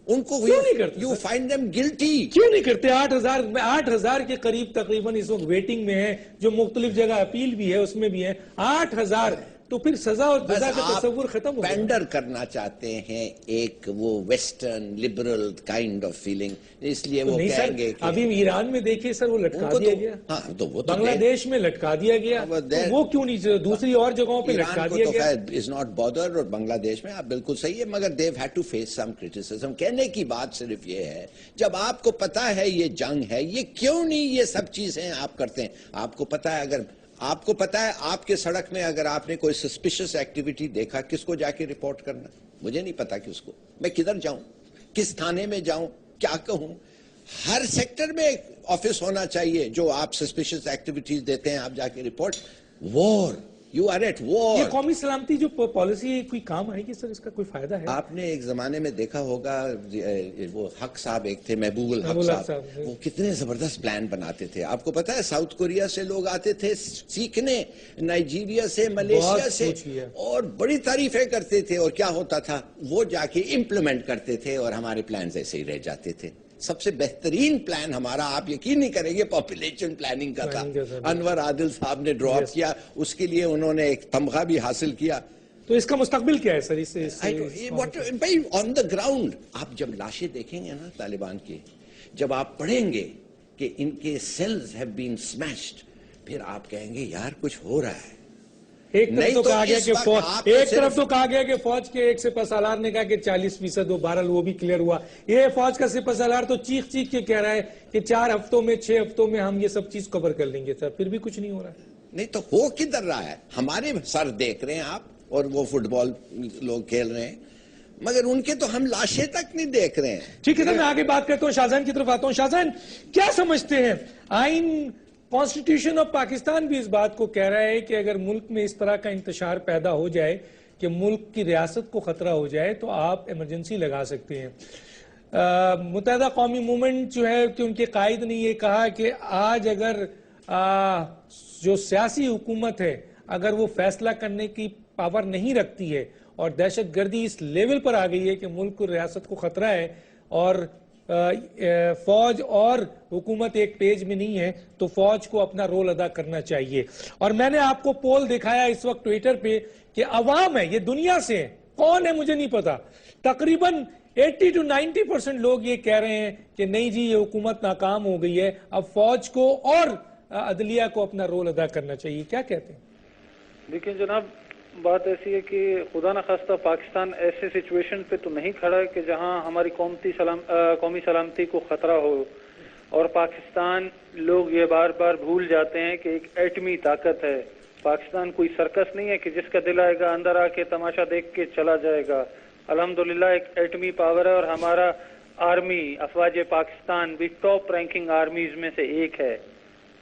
ان کو کیوں نہیں کرتے؟ یو فائنڈ دیم گلٹی. کیوں نہیں کرتے؟ 8,000 کے قریب تقریباً اس وقت ویٹنگ میں ہے, جو مختلف جگہ اپیل بھی ہے اس میں بھی ہے 8,000. تو پھر سزا اور جزا کا تصور ختم ہو گیا. پینڈر کرنا چاہتے ہیں ایک وہ western liberal kind of feeling, اس لیے وہ کہیں گے کہ ابھی ایران میں دیکھیے سر, وہ لٹکا دیا گیا. ہاں, تو وہ بنگلہ دیش میں لٹکا دیا گیا, وہ کیوں نہیں دوسری اور جگہوں پہ لٹکا دیا گیا؟ Is not bother. اور بنگلہ دیش میں آپ بالکل صحیح ہے, مگر they've had to face some criticism. کہنے کی بات صرف یہ ہے, جب آپ کو پتا ہے یہ جنگ ہے, یہ کیوں نہیں یہ سب چیزیں آپ کرتے ہیں؟ آپ کو پتا ہے, اگر آپ کو پتا ہے آپ کے سڑک میں اگر آپ نے کوئی سسپیشس ایکٹیویٹی دیکھا, کس کو جا کے رپورٹ کرنا؟ مجھے نہیں پتا کس کو, میں کدھر جاؤں, کس تھانے میں جاؤں, کیا کہوں؟ ہر سیکٹر میں ایک آفس ہونا چاہیے جو آپ سسپیشس ایکٹیویٹیز دیتے ہیں, آپ جا کے report. War, you are at war. یہ قومی سلامتی جو پالیسی ہے, کوئی کام آئے گی سر؟ اس کا کوئی فائدہ ہے؟ آپ نے ایک زمانے میں دیکھا ہوگا, وہ حق صاحب ایک تھے, محبوب الحق صاحب, وہ کتنے زبردست پلان بناتے تھے. آپ کو پتا ہے ساؤتھ کوریا سے لوگ آتے تھے سیکھنے, نائجیریا سے, ملیشیا سے, اور بڑی تعریفیں کرتے تھے. اور کیا ہوتا تھا, وہ جا کے امپلیمنٹ کرتے تھے اور ہمارے پلانز ایسے ہی رہ جاتے تھے. سب سے بہترین پلان ہمارا, آپ یقین نہیں کریں گے, پاپولیشن پلاننگ کا تھا. انور عادل صاحب نے ڈرا کیا, اس کے لیے انہوں نے ایک تمغہ بھی حاصل کیا. تو اس کا مستقبل کیا ہے سر؟ آن دا گراؤنڈ آپ جب لاشیں دیکھیں گے نا طالبان کی, جب آپ پڑھیں گے کہ ان کے سیلز ہیو بین سمیشڈ, پھر آپ کہیں گے یار کچھ ہو رہا ہے. ایک طرف تو کہا گیا کہ ایک طرف تو کہا گیا کہ فوج کے ایک سپہ سالار نے کہا کہ 40% بہرحال وہ بھی کلیئر ہوا. یہ فوج کا سپہ سالار تو چیخ کے کہہ رہا ہے کہ 4 ہفتوں میں 6 ہفتوں میں ہم یہ سب چیز کور کر لیں گے. سر پھر بھی کچھ نہیں ہو رہا ہے. نہیں تو ہو کدھر رہا ہے؟ ہمارے سر دیکھ رہے ہیں آپ اور وہ فٹ بال لوگ کھیل رہے ہیں، مگر ان کے تو ہم لاشیں تک نہیں دیکھ رہے ہیں. ٹھیک ہے سر، میں آگے بات کرتا ہوں. شاہجہان کی طرف آتا ہوں. شاہجہان، کیا سمجھتے ہیں؟ آئین کانسٹیٹیوشن آف پاکستان بھی اس بات کو کہہ رہا ہے کہ اگر ملک میں اس طرح کا انتشار پیدا ہو جائے کہ ملک کی ریاست کو خطرہ ہو جائے تو آپ ایمرجنسی لگا سکتے ہیں. متحدہ قومی موومنٹ جو ہے کہ ان کے قائد نے یہ کہا کہ آج اگر جو سیاسی حکومت ہے اگر وہ فیصلہ کرنے کی پاور نہیں رکھتی ہے اور دہشت گردی اس لیول پر آ گئی ہے کہ ملک اور ریاست کو خطرہ ہے اور فوج اور حکومت ایک پیج میں نہیں ہے تو فوج کو اپنا رول ادا کرنا چاہیے. اور میں نے آپ کو پول دکھایا اس وقت ٹویٹر پہ کہ عوام ہے، یہ دنیا سے ہے، کون ہے مجھے نہیں پتا، تقریباً 80 to 90% لوگ یہ کہہ رہے ہیں کہ نہیں جی یہ حکومت ناکام ہو گئی ہے، اب فوج کو اور عدلیہ کو اپنا رول ادا کرنا چاہیے. کیا کہتے ہیں؟ دیکھیں جناب، بات ایسی ہے کہ خدا نخواستہ پاکستان ایسے سچویشن پہ تو نہیں کھڑا ہے کہ جہاں ہماری قومی سلامتی کو خطرہ ہو، اور پاکستان لوگ یہ بار بار بھول جاتے ہیں کہ ایک ایٹمی طاقت ہے. پاکستان کوئی سرکس نہیں ہے کہ جس کا دل آئے گا اندر آ کے تماشا دیکھ کے چلا جائے گا. الحمدللہ ایک ایٹمی پاور ہے، اور ہمارا آرمی افواج پاکستان بھی ٹاپ رینکنگ آرمیز میں سے ایک ہے.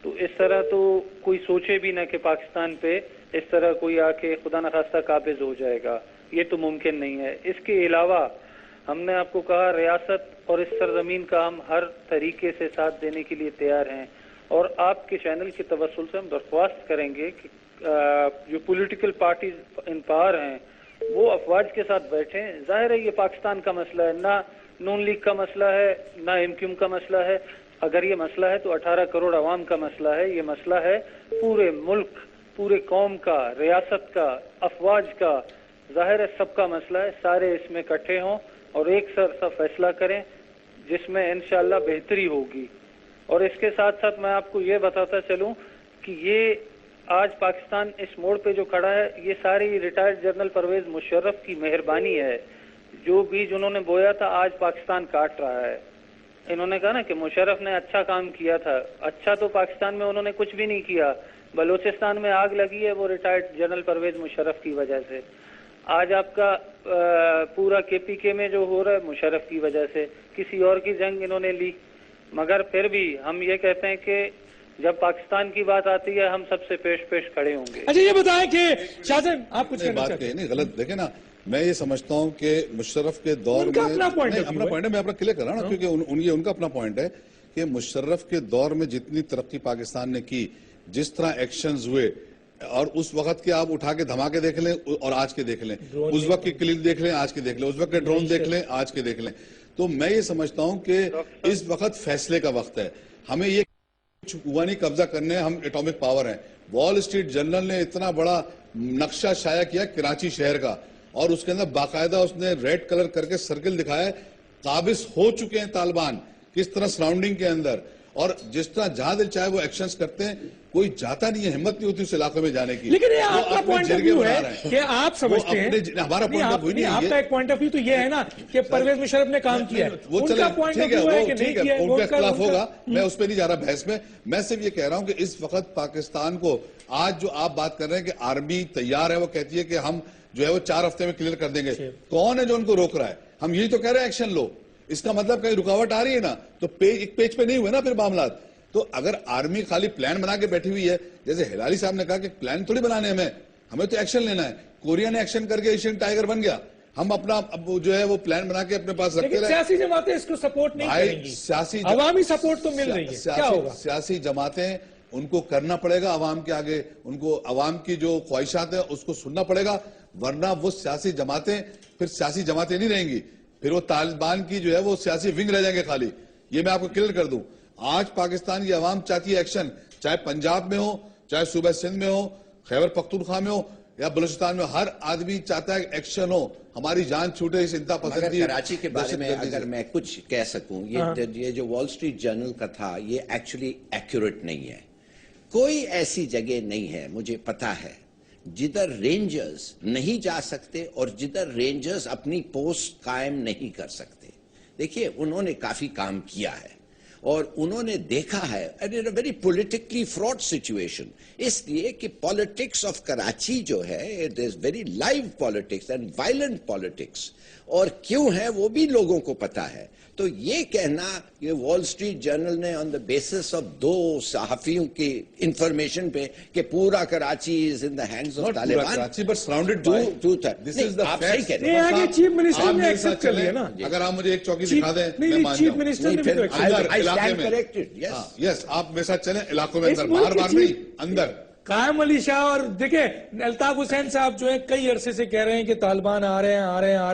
تو اس طرح تو کوئی سوچے بھی نہ کہ پاکستان پہ اس طرح کوئی آ کے خدا نخواستہ قابض ہو جائے گا، یہ تو ممکن نہیں ہے. اس کے علاوہ ہم نے آپ کو کہا ریاست اور اس سرزمین کا ہم ہر طریقے سے ساتھ دینے کے لیے تیار ہیں، اور آپ کے چینل کے توسل سے ہم درخواست کریں گے کہ جو پولیٹیکل پارٹیز ان پاور ہیں وہ افواج کے ساتھ بیٹھیں. ظاہر ہے یہ پاکستان کا مسئلہ ہے، نہ نون لیگ کا مسئلہ ہے نہ ایم کیو ایم کا مسئلہ ہے. اگر یہ مسئلہ ہے تو 18 کروڑ عوام کا مسئلہ ہے. یہ مسئلہ ہے پورے ملک، پورے قوم کا، ریاست کا، افواج کا. ظاہر ہے سب کا مسئلہ ہے. سارے اس میں اکٹھے ہوں اور ایک سا فیصلہ کریں جس میں انشاءاللہ بہتری ہوگی. اور اس کے ساتھ ساتھ میں آپ کو یہ بتاتا چلوں کہ یہ آج پاکستان اس موڑ پہ جو کھڑا ہے یہ ساری ریٹائرڈ جنرل پرویز مشرف کی مہربانی ہے. جو بیج انہوں نے بویا تھا آج پاکستان کاٹ رہا ہے. انہوں نے کہا نا کہ مشرف نے اچھا کام کیا تھا. اچھا تو پاکستان میں انہوں نے کچھ بھی نہیں کیا. بلوچستان میں آگ لگی ہے وہ ریٹائرڈ جنرل پرویز مشرف کی وجہ سے. آج آپ کا پورا کے پی کے میں جو ہو رہا ہے مشرف کی وجہ سے. کسی اور کی جنگ انہوں نے لی، مگر پھر بھی ہم یہ کہتے ہیں کہ جب پاکستان کی بات آتی ہے ہم سب سے پیش کھڑے ہوں گے. اچھا یہ بتائیں کہ شاہجہان آپ کچھ کہنا چاہتے ہیں؟ نہیں غلط دیکھیں نا، میں یہ سمجھتا ہوں کہ مشرف کے دور میں اپنا پوائنٹ ہے، میں اپنا کلیئر کر رہا ہوں نا، کیونکہ یہ ان کا اپنا پوائنٹ ہے کہ مشرف کے دور میں جتنی ترقی پاکستان نے کی، جس طرح ایکشنز ہوئے، اور اس وقت کے آپ اٹھا کے دھماکے دیکھ لیں اور آج کے دیکھ لیں، اس وقت کی کلید دیکھ لیں آج کے دیکھ لیں، اس وقت کے ڈرون دیکھ لیں آج کے دیکھ لیں. تو میں یہ سمجھتا ہوں کہ اس وقت فیصلے کا وقت ہے. ہمیں یہ ہوا نہیں قبضہ کرنے، ہم ایٹامک پاور ہیں. وال اسٹریٹ جرنل نے اتنا بڑا نقشہ شائع کیا کراچی شہر کا، اور اس کے اندر باقاعدہ اس نے ریڈ کلر کر کے سرکل دکھایا ہے قابض ہو چکے ہیں طالبان کس طرح سراؤنڈنگ کے اندر، اور جس طرح جہاں دل چاہے وہ ایکشنز کرتے ہیں. کوئی جاتا نہیں ہے، ہمت نہیں ہوتی اس علاقے میں جانے کی. لیکن یہ آپ کا پوائنٹ آف ویو ہے کہ آپ سمجھتے ہیں، ہمارا پوائنٹ آف ویو نہیں ہے. آپ کا ایک پوائنٹ آف ویو تو یہ ہے نا کہ پرویز مشرف نے کام کیا ہے، ان کا پوائنٹ آف ویو ہے کہ نہیں کیا ہے، ان کا اختلاف ہوگا. میں اس پہ نہیں جا رہا بحث میں. میں صرف یہ کہہ رہا ہوں کہ اس وقت پاکستان کو آج جو آپ بات کر رہے ہیں کہ آرمی تیار ہے، وہ کہتی ہے کہ ہم جو ہے وہ 4 ہفتے میں کلیئر کر دیں گے. کون ہے جو ان کو روک رہا ہے؟ ہم یہی تو کہہ رہے ہیں ایکشن لو. اس کا مطلب کہیں رکاوٹ آ رہی ہے نا تو ایک پیج پہ نہیں ہوئے نا پھر معاملات. تو اگر آرمی خالی پلان بنا کے بیٹھی ہوئی ہے، جیسے ہلالی صاحب نے کہا کہ پلان تھوڑی بنانے ہمیں تو ایکشن لینا ہے. کوریا نے ایکشن کر کے ایشین ٹائیگر بن گیا. ہم اپنا جو ہے وہ پلان بنا کے اپنے پاس رکھتے رہے. سیاسی جماعتیں اس کو سپورٹ نہیں کریں گی، عوامی سپورٹ تو مل رہی ہے. کیا ہوگا؟ سیاسی جماعتیں ان کو کرنا پڑے گا عوام کے آگے، ان کو عوام کی جو خواہشات ہیں اس کو سننا پڑے گا، ورنہ وہ سیاسی جماعتیں پھر سیاسی جماعتیں نہیں رہیں گی. پھر وہ طالبان کی جو ہے وہ سیاسی ونگ رہ جائیں گے خالی. یہ میں آپ کو کلیئر کر دوں. آج پاکستان کی عوام چاہتی ہے ایکشن، چاہے پنجاب میں ہو، چاہے صوبہ سندھ میں ہو، خیبر پختونخوا میں ہو یا بلوچستان میں. ہر آدمی چاہتا ہے ایکشن ہو، ہماری جان چھوٹے اس انتہا پسندی. کراچی کے بارے میں اگر میں کچھ کہہ سکوں، یہ جو وال اسٹریٹ جرنل کا تھا یہ ایکچولی ایکوریٹ نہیں ہے. کوئی ایسی جگہ نہیں ہے مجھے پتا ہے جدھر رینجرز نہیں جا سکتے اور جدھر رینجرز اپنی پوسٹ قائم نہیں کر سکتے. دیکھیے انہوں نے کافی کام کیا ہے اور انہوں نے دیکھا ہے ویری پولیٹیکلی فراڈ سچویشن. اس لیے کہ پالیٹکس آف کراچی جو ہے it is very live politics and violent politics, اور کیوں ہے وہ بھی لوگوں کو پتا ہے. تو یہ کہنا یہ وال اسٹریٹ جرنل نے آن دا بیسس آف 2 صحافیوں کی انفارمیشن پہ کہ پورا کراچی از ان دا ہینڈز آف طالبان, آپ صحیح کہہ رہے ہیں. چیف منسٹر نے ایکسپٹ کر لیا نا. اگر آپ مجھے ایک چوکی دکھا دیں میں مان چیف جاؤں. منسٹر نے بھی تو ایکسپٹ. یس آپ میرے ساتھ چلیں علاقوں میں اندر, باہر باہر نہیں اندر. قائم علی شاہ اور دیکھیں الطاف حسین صاحب جو ہیں کئی عرصے سے کہہ رہے ہیں کہ طالبان آ رہے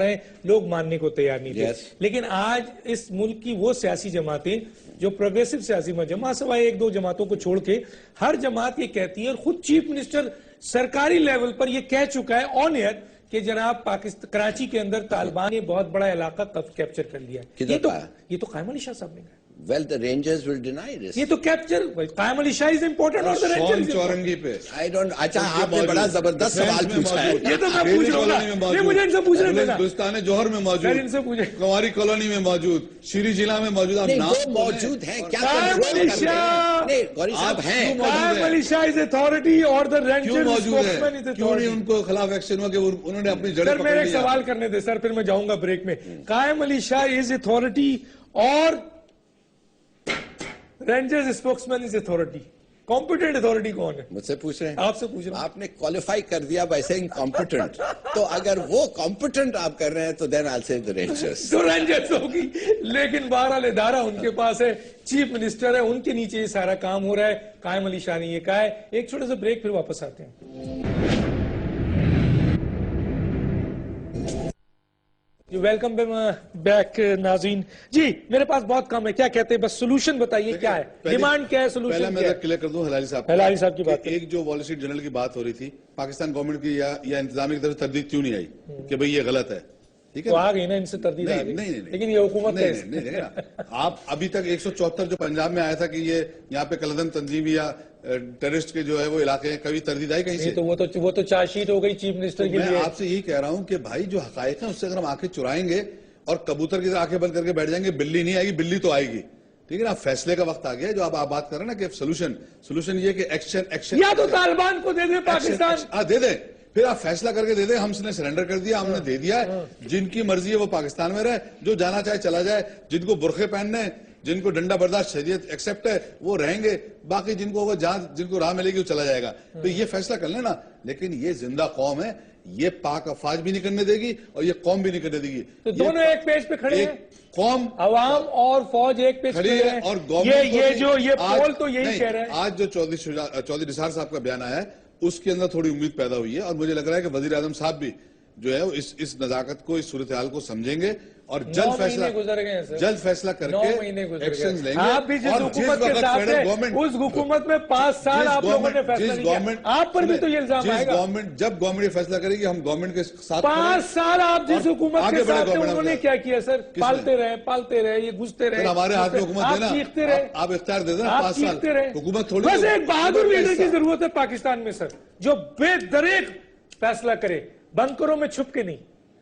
ہیں, لوگ ماننے کو تیار نہیں تھے. لیکن آج اس ملک کی وہ سیاسی جماعتیں جو پروگریسو سیاسی جماعت سوائے 1-2 جماعتوں کو چھوڑ کے ہر جماعت یہ کہتی ہے, اور خود چیف منسٹر سرکاری لیول پر یہ کہہ چکا ہے آن ایئر کہ جناب کراچی کے اندر طالبان نے بہت بڑا علاقہ کیپچر کر لیا. یہ تو قائم علی شاہ صاحب نے کہا. Well, the Rangers will deny this. یہ تو کیپچر قائم علی شاہ is important اور شون چورنگی پہ I don't. اچھا آپ نے بڑا زبردست سوال پوچھا ہے. یہ تو میں پوچھ رہا ہوں, مجھے ان سے پوچھنے دینا. گلستان جوہر میں موجود, کنواری کالونی میں موجود, شیری ضلع میں موجود. آپ نام موجود ہیں کیا قائم علی شاہ, غوری صاحب ہیں. قائم علی شاہ is authority اور the Rangers spokesman is authority. کیوں نہیں ان کو خلاف ایکشن ہوا کہ انہوں نے اپنی جڑیں سر پکڑ میرے ایک لیا. سوال کرنے دے سر, پھر میں جاؤں گا بریک میں. قائم علی شاہ is authority اور rangers spokesman is authority. Competent authority کون ہے؟ مجھ سے پوچھ رہے ہیں. آپ سے پوچھ رہا ہوں. آپ نے کوالیفائی کر دیا بائی سیئنگ کمپیٹنٹ, تو اگر وہ کمپیٹنٹ آپ کر رہے ہیں تو دین آل سے دی رینجرز. تو رینجرز ہوگی, لیکن بہرحال ادارہ ان کے پاس ہے, چیف منسٹر ہے, ان کے نیچے یہ سارا کام ہو رہا ہے. قائم علی شاہ نے یہ کہا ہے. ایک چھوٹے سے بریک, پھر واپس آتے ہیں. ویلکم بیک ناظرین. جی میرے پاس بہت کم ہے, کیا کہتے ہیں, بس سولوشن بتائیے کیا ہے, ڈیمانڈ کیا ہے, پہلے سولوشن میں کیا ہے. کلیئر کر دوں ہلالی صاحب کی بات. ایک جو وال اسٹریٹ جرنل کی بات ہو رہی تھی, پاکستان گورنمنٹ کی یا انتظامیہ کی طرف تردید کیوں نہیں آئی کہ بھئی یہ غلط ہے. ٹھیک ہے تو آ گئی نا ان سے تردید آ گئی, لیکن یہ حکومت ہے. آپ ابھی تک 174 جو پنجاب میں آیا تھا کہ یہ یہاں پہ کلدم تنظیم یا ٹیررسٹ کے جو ہے وہ علاقے ہیں, کبھی تردید آئی کہیں سے؟ تو وہ تو چارج شیٹ ہو گئی چیف منسٹر کے لیے. میں آپ سے یہی کہہ رہا ہوں کہ بھائی جو حقائق ہیں اس سے اگر ہم آنکھیں چرائیں گے اور کبوتر کی طرح آنکھیں بند کر کے بیٹھ جائیں گے, بلی نہیں آئے گی, بلی تو آئے گی. ٹھیک ہے نا, فیصلے کا وقت آ گیا ہے. جو آپ بات کر رہے ہیں نا کہ سولوشن یہ کہ ایکشن یا تو طالبان کو دے دیں پاکستان, دے دیں, پھر آپ فیصلہ کر کے دے دیں. ہم نے سرنڈر کر دیا, ہم نے دے دیا ہے. جن کی مرضی ہے وہ پاکستان میں رہے, جو جانا چاہے چلا جائے. جن کو برقعے پہننے, جن کو ڈنڈا برداشت شریعت ایکسپٹ ہے وہ رہیں گے, باقی جن کو راہ ملے گی وہ چلا جائے گا. تو یہ فیصلہ کر لینا. لیکن یہ زندہ قوم ہے, یہ پاک افواج بھی نہیں کرنے دے گی اور یہ قوم بھی نہیں کرنے دے گی. تو دونوں ایک پیج پہ کھڑے ہیں, قوم عوام اور فوج ایک پیج کھڑی ہے, اور یہ پول تو یہی کہہ رہے ہیں. آج جو چودھری نثار صاحب کا بیان آیا ہے اس کے اندر تھوڑی امید پیدا ہوئی ہے, اور مجھے لگ رہا ہے کہ وزیر اعظم صاحب بھی جو ہے اس نزاکت کو, اس صورتحال کو سمجھیں گے اور جلد فیصلہ کر کے ایکشن لیں گے. آپ بھی جس حکومت کے ساتھ ہیں اس حکومت میں 5 سال آپ لوگوں نے فیصلہ نہیں کیا, آپ پر بھی تو یہ الزام آئے گا. جب گورنمنٹ یہ فیصلہ کرے گی ہم گورنمنٹ کے ساتھ 5 سال آپ جس حکومت کے ساتھ ہیں انہوں نے کیا کیا سر؟ پالتے رہے, یہ گھستے رہے. ہمارے ہاتھ میں حکومت دینا, آپ اختیار دے دینا 5 سال حکومت تھوڑی. بس ایک بہادر لیڈر کی ضرورت ہے پاکستان میں سر, جو بے دریغ فیصلہ کرے, بنکروں میں چھپ کے نہیں.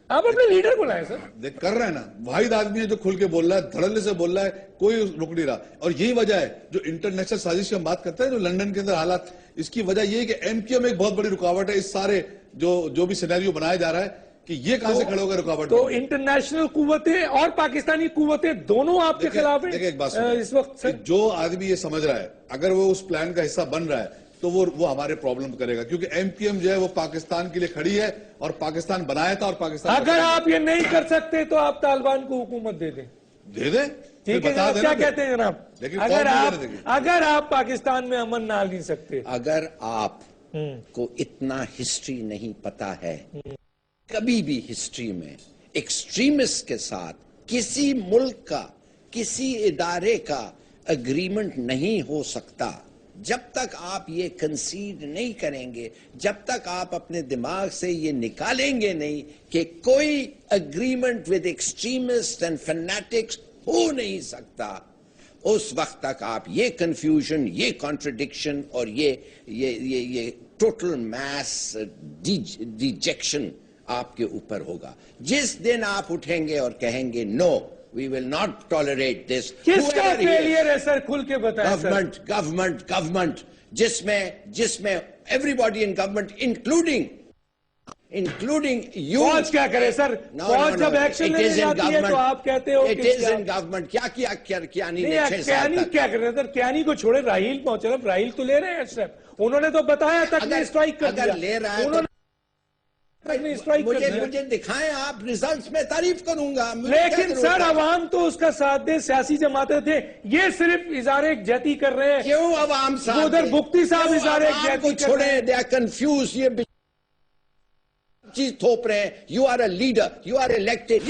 آپ اپنے لیڈر کو لائیں سر. دیکھ کر رہے ہیں نا, واحد آدمی ہے جو کھل کے بول رہا ہے, دھڑلے سے بول رہا ہے, کوئی رک نہیں رہا. اور یہی وجہ ہے جو انٹرنیشنل سازش کی ہم بات کرتے ہیں, جو لندن کے اندر حالات, اس کی وجہ یہ ہے کہ ایم کیو میں ایک بہت بڑی رکاوٹ ہے. اس سارے جو بھی سینیریو بنایا جا رہا ہے کہ یہ کہاں سے کھڑے ہوگا رکاوٹ. تو انٹرنیشنل قوتیں اور پاکستانی قوتیں دونوں آپ کے خلاف ہیں. دیکھیں ایک بات اس وقت جو آدمی یہ سمجھ رہا ہے, اگر وہ اس پلان کا حصہ بن رہا ہے تو وہ ہمارے پرابلم کرے گا, کیونکہ ایم پی ایم جو ہے وہ پاکستان کے لیے کھڑی ہے اور پاکستان بنایا تھا. اور پاکستان اگر آپ یہ نہیں کر سکتے تو آپ طالبان کو حکومت دے دیں. ٹھیک ہے جناب, کیا کہتے ہیں جناب؟ اگر آپ پاکستان میں امن نہ لا سکتے, اگر آپ کو اتنا ہسٹری نہیں پتا ہے, کبھی بھی ہسٹری میں ایکسٹریمسٹ کے ساتھ کسی ملک کا, کسی ادارے کا اگریمنٹ نہیں ہو سکتا. جب تک آپ یہ کنسیڈ نہیں کریں گے, جب تک آپ اپنے دماغ سے یہ نکالیں گے نہیں کہ کوئی agreement with extremist and fanatics ہو نہیں سکتا, اس وقت تک آپ یہ کنفیوژن، یہ کانٹرڈکشن اور یہ ٹوٹل میس ڈیجیکشن آپ کے اوپر ہوگا. جس دن آپ اٹھیں گے اور کہیں گے نو وی ول ناٹ ٹالریٹ دس. کس کا فیلئر ہے سر؟ کھل کے بتائیں سر. گورنمنٹ جس میں every body in government including you. فوج کیا کرے سر؟ فوج جب ایکشن لینے جاتی ہے تو آپ کہتے ہو اٹ از ان گورنمنٹ. کیا کیانی نے 6 سال تک کیا کر رہے ہیں سر؟ کیانی کو چھوڑے، راہیل پہنچے، راہیل تو لے رہے ہیں اسٹیپ. انہوں نے تو بتایا تک نہیں اسٹرائک کر دیا. اگر لے رہا ہے مجھے دکھائیں آپ ریزلٹس میں تعریف کروں گا. لیکن سر عوام تو اس کا ساتھ دے، سیاسی جماعتیں تھے. یہ صرف اظہار یکجہتی کر رہے ہیں. کیوں عوام صاحب ادھر بھکتی صاحب اظہار یکجہتی کر رہے ہیں. They are confused. یہ چیز تھوپ رہے ہیں. You are a leader, you are elected.